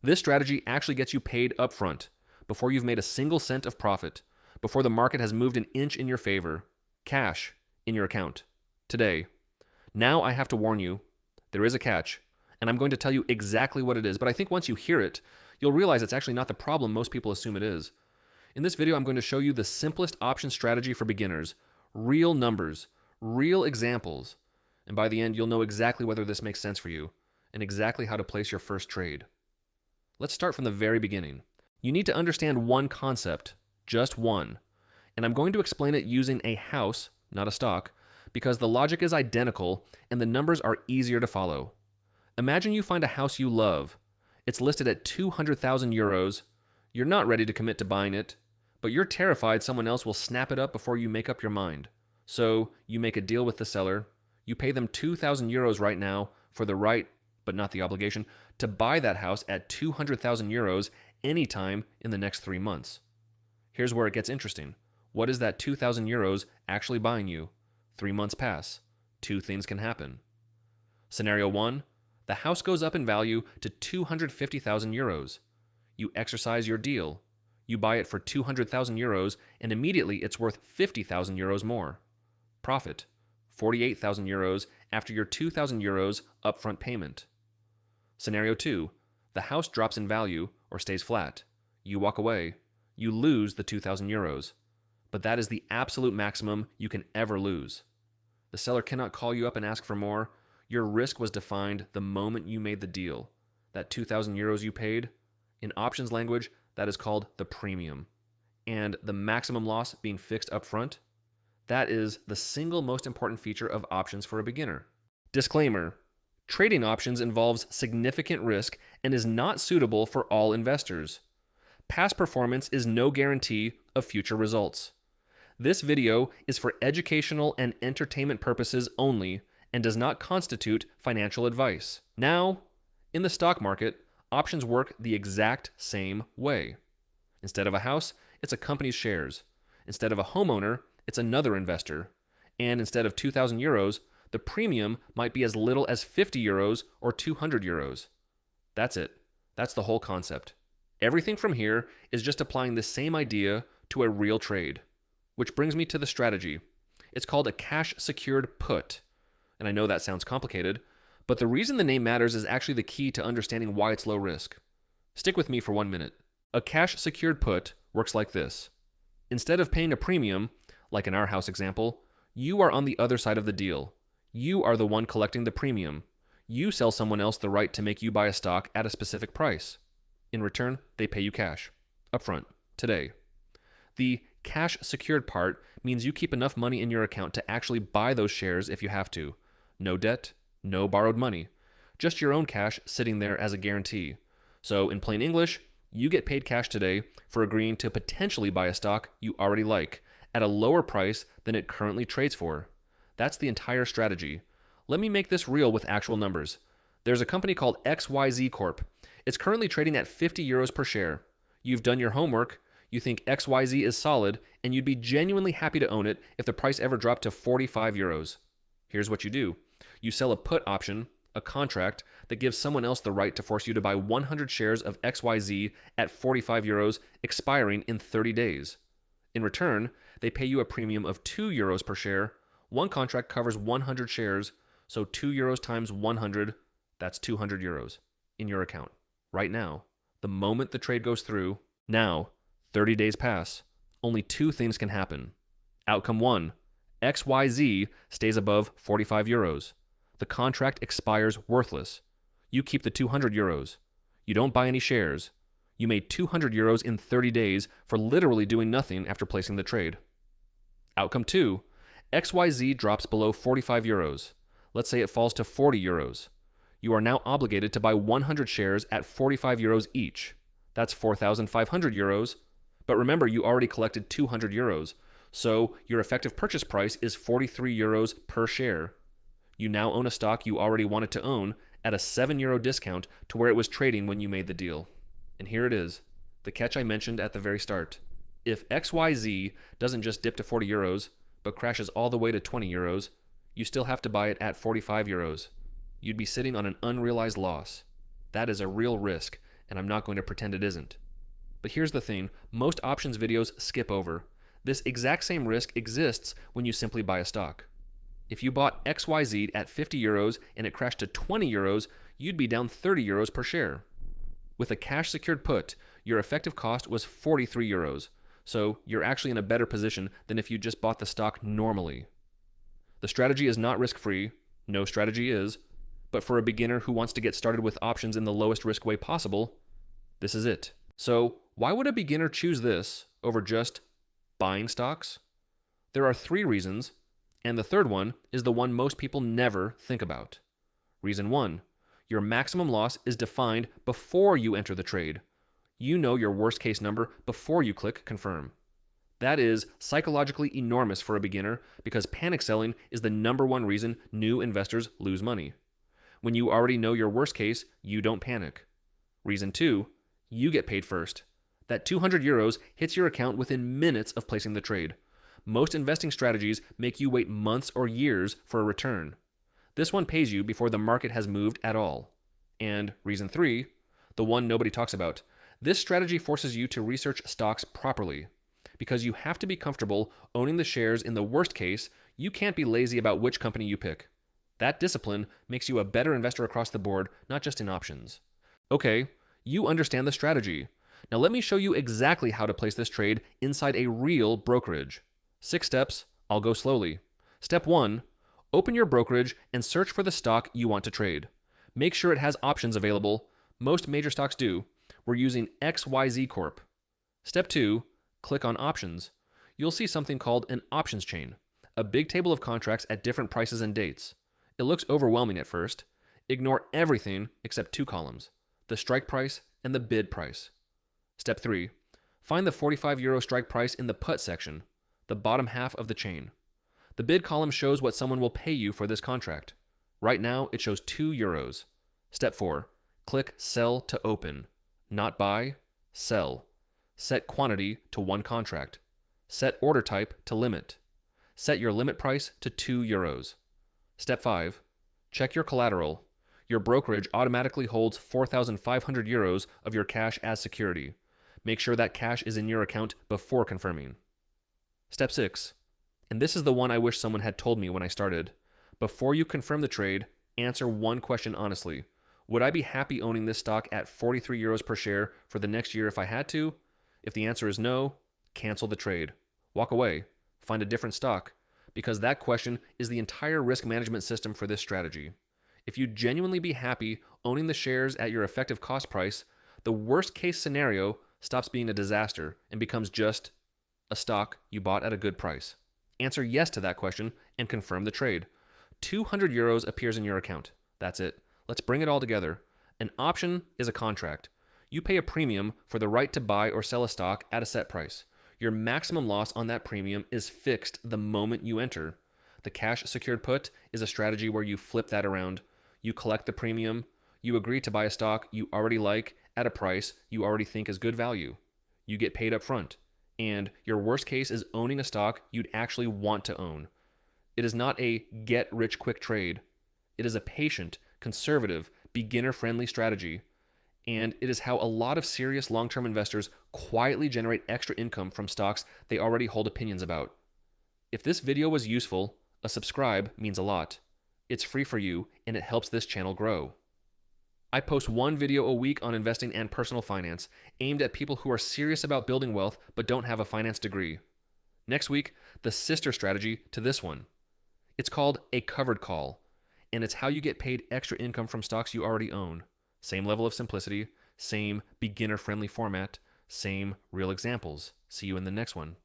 This strategy actually gets you paid upfront, before you've made a single cent of profit, before the market has moved an inch in your favor. Cash in your account. Today. Now I have to warn you, there is a catch, and I'm going to tell you exactly what it is, but I think once you hear it, you'll realize it's actually not the problem most people assume it is. In this video, I'm going to show you the simplest option strategy for beginners, real numbers, real examples, and by the end, you'll know exactly whether this makes sense for you, and exactly how to place your first trade. Let's start from the very beginning. You need to understand one concept, just one, and I'm going to explain it using a house, not a stock, because the logic is identical and the numbers are easier to follow. Imagine you find a house you love. It's listed at 200,000 euros. You're not ready to commit to buying it, but you're terrified someone else will snap it up before you make up your mind. So you make a deal with the seller. You pay them 2,000 euros right now for the right, but not the obligation, to buy that house at 200,000 euros anytime in the next 3 months. Here's where it gets interesting. What is that 2,000 euros actually buying you? 3 months pass. Two things can happen. Scenario 1, the house goes up in value to 250,000 euros. You exercise your deal. You buy it for 200,000 euros, and immediately it's worth 50,000 euros more. Profit, 48,000 euros after your 2,000 euros upfront payment. Scenario 2, the house drops in value or stays flat. You walk away. You lose the 2,000 euros. But that is the absolute maximum you can ever lose. The seller cannot call you up and ask for more. Your risk was defined the moment you made the deal. That 2,000 euros you paid, in options language, that is called the premium. And the maximum loss being fixed up front, that is the single most important feature of options for a beginner. Disclaimer: trading options involves significant risk and is not suitable for all investors. Past performance is no guarantee of future results. This video is for educational and entertainment purposes only and does not constitute financial advice. Now, in the stock market, options work the exact same way. Instead of a house, it's a company's shares. Instead of a homeowner, it's another investor. And instead of 2,000 euros, the premium might be as little as 50 euros or 200 euros. That's it. That's the whole concept. Everything from here is just applying the same idea to a real trade. Which brings me to the strategy. It's called a cash-secured put. And I know that sounds complicated, but the reason the name matters is actually the key to understanding why it's low risk. Stick with me for 1 minute. A cash-secured put works like this. Instead of paying a premium, like in our house example, you are on the other side of the deal. You are the one collecting the premium. You sell someone else the right to make you buy a stock at a specific price. In return, they pay you cash, upfront, today. The cash-secured part means you keep enough money in your account to actually buy those shares if you have to. No debt, no borrowed money. Just your own cash sitting there as a guarantee. So in plain English, you get paid cash today for agreeing to potentially buy a stock you already like at a lower price than it currently trades for. That's the entire strategy. Let me make this real with actual numbers. There's a company called XYZ Corp. It's currently trading at 50 euros per share. You've done your homework. You think XYZ is solid, and you'd be genuinely happy to own it if the price ever dropped to 45 euros. Here's what you do. You sell a put option, a contract, that gives someone else the right to force you to buy 100 shares of XYZ at 45 euros, expiring in 30 days. In return, they pay you a premium of 2 euros per share. One contract covers 100 shares, so 2 euros times 100, that's 200 euros in your account. Right now, the moment the trade goes through, now, 30 days pass. Only two things can happen. Outcome 1, XYZ stays above 45 euros. The contract expires worthless. You keep the 200 euros. You don't buy any shares. You made 200 euros in 30 days for literally doing nothing after placing the trade. Outcome 2, XYZ drops below 45 euros. Let's say it falls to 40 euros. You are now obligated to buy 100 shares at 45 euros each. That's 4,500 euros. But remember, you already collected 200 euros, so your effective purchase price is 43 euros per share. You now own a stock you already wanted to own at a 7 euro discount to where it was trading when you made the deal. And here it is, the catch I mentioned at the very start. If XYZ doesn't just dip to 40 euros, but crashes all the way to 20 euros, you still have to buy it at 45 euros. You'd be sitting on an unrealized loss. That is a real risk, and I'm not going to pretend it isn't. But here's the thing, most options videos skip over. This exact same risk exists when you simply buy a stock. If you bought XYZ at 50 euros and it crashed to 20 euros, you'd be down 30 euros per share. With a cash secured put, your effective cost was 43 euros, so you're actually in a better position than if you just bought the stock normally. The strategy is not risk-free, no strategy is, but for a beginner who wants to get started with options in the lowest risk way possible, this is it. So why would a beginner choose this over just buying stocks? There are 3 reasons, and the third one is the one most people never think about. Reason 1, your maximum loss is defined before you enter the trade. You know your worst case number before you click confirm. That is psychologically enormous for a beginner because panic selling is the #1 reason new investors lose money. When you already know your worst case, you don't panic. Reason 2, you get paid first. That 200 euros hits your account within minutes of placing the trade. Most investing strategies make you wait months or years for a return. This one pays you before the market has moved at all. And reason 3, the one nobody talks about, this strategy forces you to research stocks properly. Because you have to be comfortable owning the shares in the worst case, you can't be lazy about which company you pick. That discipline makes you a better investor across the board, not just in options. Okay, you understand the strategy. Now let me show you exactly how to place this trade inside a real brokerage. 6 steps, I'll go slowly. Step 1, open your brokerage and search for the stock you want to trade. Make sure it has options available. Most major stocks do. We're using XYZ Corp. Step 2, click on options. You'll see something called an options chain, a big table of contracts at different prices and dates. It looks overwhelming at first. Ignore everything except 2 columns, the strike price and the bid price. Step 3, find the 45 euro strike price in the put section, the bottom half of the chain. The bid column shows what someone will pay you for this contract. Right now, it shows 2 euros. Step 4, click sell to open. Not buy, sell. Set quantity to 1 contract. Set order type to limit. Set your limit price to 2 euros. Step 5, check your collateral. Your brokerage automatically holds 4,500 euros of your cash as security. Make sure that cash is in your account before confirming. Step 6, and this is the one I wish someone had told me when I started. Before you confirm the trade, answer one question honestly. Would I be happy owning this stock at 43 euros per share for the next year if I had to? If the answer is no, cancel the trade. Walk away. Find a different stock. Because that question is the entire risk management system for this strategy. If you'd genuinely be happy owning the shares at your effective cost price, the worst case scenario stops being a disaster and becomes just a stock you bought at a good price. Answer yes to that question and confirm the trade. 200 euros appears in your account. That's it. Let's bring it all together. An option is a contract. You pay a premium for the right to buy or sell a stock at a set price. Your maximum loss on that premium is fixed the moment you enter. The cash secured put is a strategy where you flip that around. You collect the premium. You agree to buy a stock you already like at a price you already think is good value. You get paid up front. And your worst case is owning a stock you'd actually want to own. It is not a get-rich-quick trade. It is a patient, conservative, beginner-friendly strategy. And it is how a lot of serious long-term investors quietly generate extra income from stocks they already hold opinions about. If this video was useful, a subscribe means a lot. It's free for you, and it helps this channel grow. I post 1 video a week on investing and personal finance, aimed at people who are serious about building wealth but don't have a finance degree. Next week, the sister strategy to this one. It's called a covered call, and it's how you get paid extra income from stocks you already own. Same level of simplicity, same beginner-friendly format, same real examples. See you in the next one.